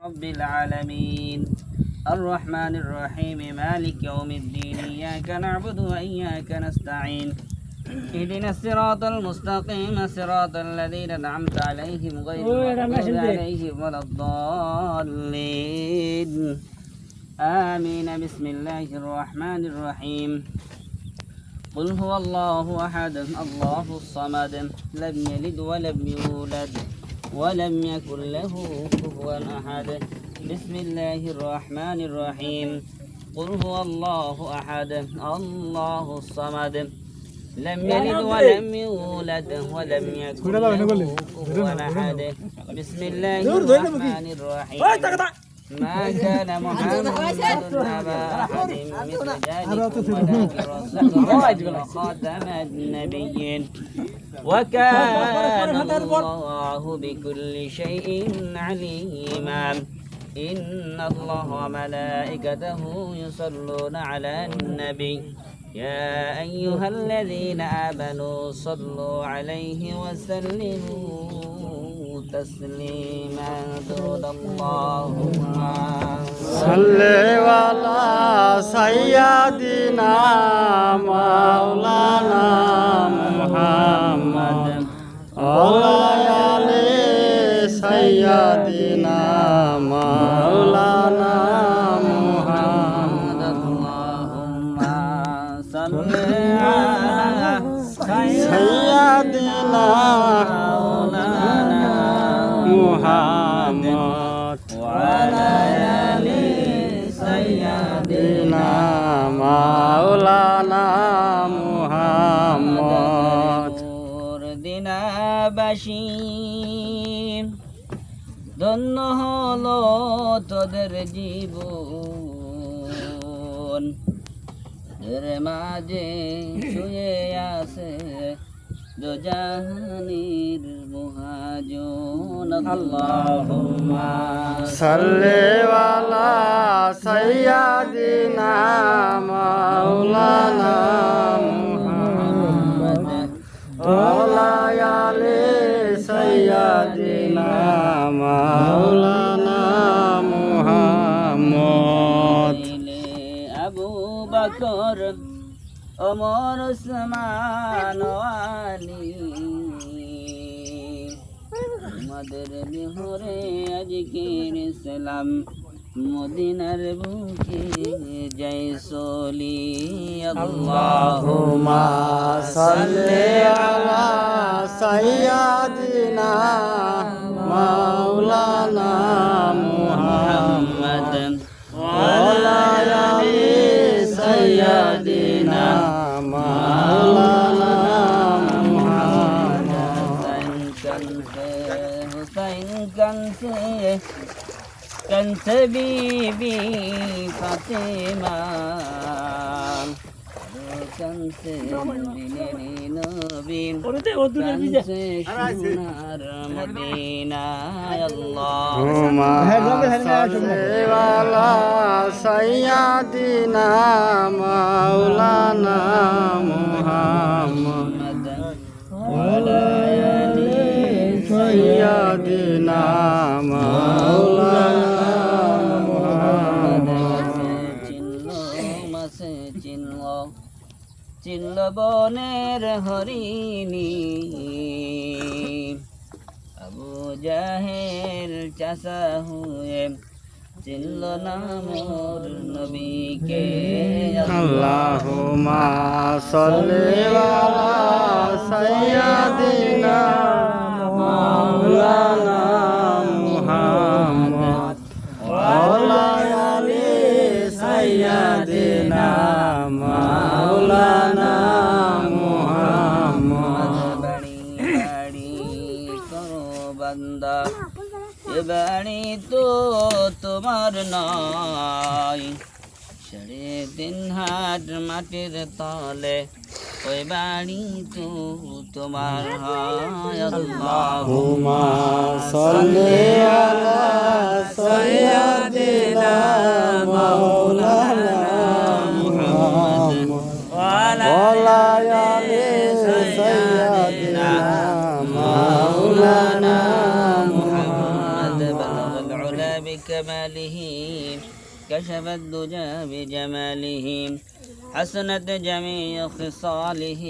رب العالمين الرحمن الرحيم مالك يوم الدين إياك نعبد وإياك نستعين اهدنا الصراط المستقيم صراط الذين أنعمت عليهم غير المغضوب عليهم ولا الضالين آمين بسم الله الرحمن الرحيم قل هو الله أحد الله الصمد لم يلد ولم يولد ولم يكن له كفوا أحد بسم الله الرحمن الرحيم قل هو الله أحد الله الصمد لم يلد ولم يولد ولم يكن له كفوا أحد بسم الله الرحمن الرحيم ما كان محمد أبا أحد من رجالكم ولكن رسول الله وخاتم النبيين وكان الله بكل شيء عليما إن الله وملائكته يصلون على النبي يا أيها الذين آمنوا صلوا عليه وسلموا تسليما درود اللهم صل على سيدنا مولانا محمد وعلى آل سيدنا مولانا محمد اللهم صل على سيدنا مولانا محمد وعلى آل سيدنا مولانا محمد দিনা বাসী ধন্য হলো তোদের জীবন এর মাঝে শুয়ে আছে দোজাহানির মহাজন আল্লাহুম্মা সাল্লি আলা সাইয়্যিদিনা মাওলানা মুহাম্মদ ওয়ালা আলি সাইয়্যিদিনা মাওলানা মুহাম্মদ আবু বকর ওমর ওসমান আলী আমাদের বিহরে আজকের সালাম মদিনার বুকে জয় সলি আল্লাহুম্মা সাল্লি আলা সাইয়্যিদিনা মাওলানা মুহাম্মদ ওয়ালা আলি সাইয়্যিদিনা মাওলানা মুহাম্মদ हुसैन कंसे बीबी फातिमा कंसे नबीन कंसे सोनार मदीना अल्लाहुम्मा सल्ली अला सय्यिदिना मौलाना मुहम्मद वला आलि सय्यिदिना मौलाना मुहम्मद চিনল বনের হরিণী আবু জাহেল চাষা হুয়ে চিনল না মোর নবীকে আল্লাহুম্মা সাল্লি আলা সাইয়্যিদিনা মাওলানা মুহাম্মদ ওয়ালা আলি সাইয়্যিদিনা মাওলানা মুহাম্মদ বাড়ি বাড়ি করো বান্দা এ বাড়ি তো তোমার নয় 3.5 হাত মাটির তলে ওই বাড়ি তো তোমার হয় আল্লাহুম্মা সাল্লি আলা সাইয়্যিদিনা মাওলানা মুহাম্মদ ওয়ালা আলি সাইয়্যিদিনা মাওলানা মুহাম্মদ بكماله كشف الدجى بجماله حسنت جميع خصاله